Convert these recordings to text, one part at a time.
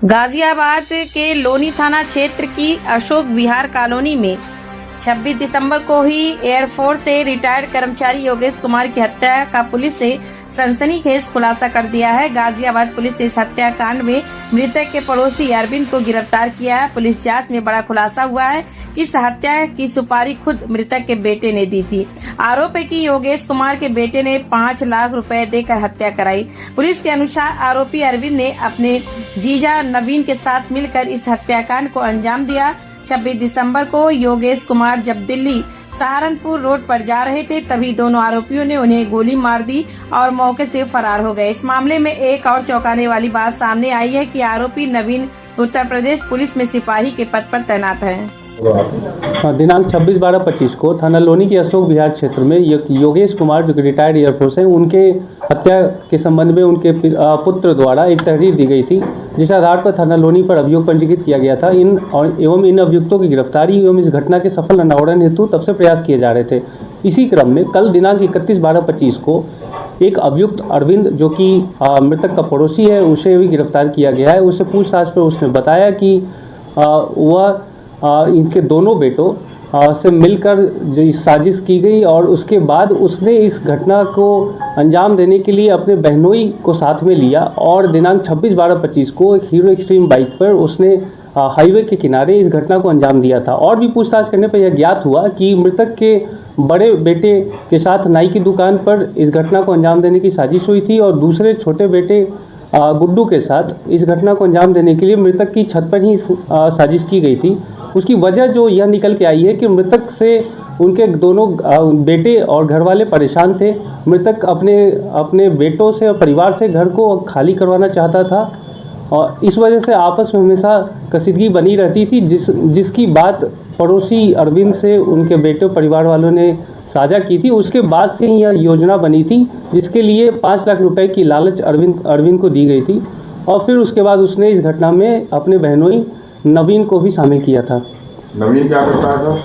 गाजियाबाद के लोनी थाना क्षेत्र की अशोक विहार कॉलोनी में 26 दिसंबर को ही एयरफोर्स से रिटायर्ड कर्मचारी योगेश कुमार की हत्या का पुलिस से सनसनीखेज खुलासा कर दिया है। गाजियाबाद पुलिस ने इस हत्याकांड में मृतक के पड़ोसी अरविंद को गिरफ्तार किया है। पुलिस जांच में बड़ा खुलासा हुआ है कि इस हत्या की सुपारी खुद मृतक के बेटे ने दी थी। आरोप है कि योगेश कुमार के बेटे ने 5 लाख रुपए देकर हत्या कराई। पुलिस के अनुसार आरोपी अरविंद ने अपने जीजा नवीन के साथ मिलकर इस हत्याकांड को अंजाम दिया। 26 दिसंबर को योगेश कुमार जब दिल्ली सहारनपुर रोड पर जा रहे थे, तभी दोनों आरोपियों ने उन्हें गोली मार दी और मौके से फरार हो गए। इस मामले में एक और चौंकाने वाली बात सामने आई है कि आरोपी नवीन उत्तर प्रदेश पुलिस में सिपाही के पद पर तैनात है। दिनांक 26/12/25 को थाना लोनी के अशोक विहार क्षेत्र में योगेश कुमार जो कि रिटायर्ड एयरफोर्स हैं, उनके हत्या के संबंध में उनके पुत्र द्वारा एक तहरीर दी गई थी, जिस आधार पर थाना लोनी पर अभियोग पंजीकृत किया गया था। इन अभियुक्तों की गिरफ्तारी एवं इस घटना के सफल अनावरण हेतु तब से प्रयास किए जा रहे थे। इसी क्रम में कल दिनांक 31/12/25 को एक अभियुक्त अरविंद जो कि मृतक का पड़ोसी है, उसे भी गिरफ्तार किया गया है। उससे पूछताछ पर उसने बताया कि वह इनके दोनों बेटों से मिलकर जो इस साजिश की गई और उसके बाद उसने इस घटना को अंजाम देने के लिए अपने बहनोई को साथ में लिया और दिनांक 26/12/25 को एक हीरो एक्सट्रीम बाइक पर उसने हाईवे के किनारे इस घटना को अंजाम दिया था। और भी पूछताछ करने पर यह ज्ञात हुआ कि मृतक के बड़े बेटे के साथ नाई की दुकान पर इस घटना को अंजाम देने की साजिश हुई थी और दूसरे छोटे बेटे गुड्डू के साथ इस घटना को अंजाम देने के लिए मृतक की छत पर ही साजिश की गई थी। उसकी वजह जो यह निकल के आई है कि मृतक से उनके दोनों बेटे और घर वाले परेशान थे। मृतक अपने बेटों से और परिवार से घर को खाली करवाना चाहता था और इस वजह से आपस में हमेशा कशीदगी बनी रहती थी, जिसकी बात पड़ोसी अरविंद से उनके बेटे परिवार वालों ने साझा की थी। उसके बाद से ही यह योजना बनी थी, जिसके लिए 5 लाख रुपए की लालच अरविंद को दी गई थी और फिर उसके बाद उसने इस घटना में अपने बहनोई नवीन को भी शामिल किया था। नवीन क्या करता है सर?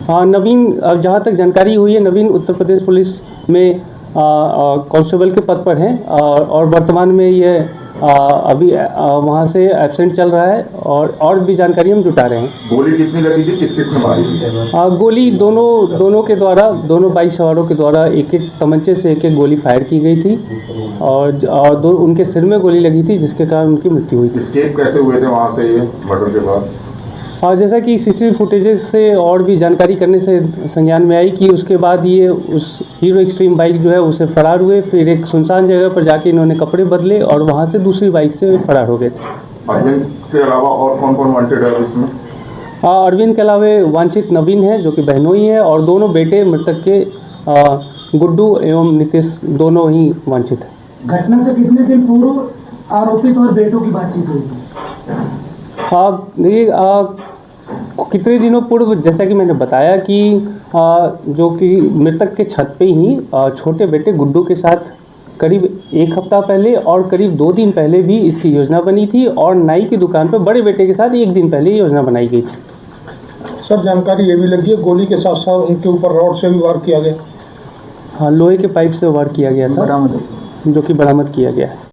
हाँ, नवीन जहाँ तक जानकारी हुई है, नवीन उत्तर प्रदेश पुलिस में कांस्टेबल के पद पर हैं और वर्तमान में ये अभी वहाँ से एब्सेंट चल रहा है और भी जानकारी हम जुटा रहे हैं। गोली कितनी लगी थी, किस किस ने मारी थी? गोली दोनों के द्वारा, दोनों बाइक सवारों के द्वारा एक तमंचे से एक गोली फायर की गई थी और उनके सिर में गोली लगी थी, जिसके कारण उनकी मृत्यु हुई थी। एस्केप कैसे हुए थे वहाँ से ये मर्डर के बाद? और जैसा कि सीसीटीवी फुटेजेस से और भी जानकारी करने से संज्ञान में आई कि उसके बाद ये उस हीरो एक्सट्रीम बाइक जो है उससे फरार हुए। फिर एक सुनसान जगह पर जाके इन्होंने कपड़े बदले और वहाँ से दूसरी बाइक से फरार हो गए थे। अरविंद के अलावा और कौन कौन वांटेड है इसमें? अरविंद के अलावा वांछित नवीन है जो कि बहनोई है और दोनों बेटे मृतक के गुड्डू एवं नीतीश दोनों ही वांछित है। घटना से कितने दिन पूर्व आरोपित और बेटों की बातचीत हुई? कितने दिनों पूर्व, जैसा कि मैंने बताया कि जो कि मृतक के छत पे ही छोटे बेटे गुड्डू के साथ करीब 1 हफ्ता पहले और करीब 2 दिन पहले भी इसकी योजना बनी थी और नाई की दुकान पर बड़े बेटे के साथ 1 दिन पहले योजना बनाई गई थी। सर, जानकारी ये भी लगी है गोली के साथ साथ उनके ऊपर रॉड से भी वार किया गया? हाँ, लोहे के पाइप से वार किया गया था, जो कि बरामद किया गया है।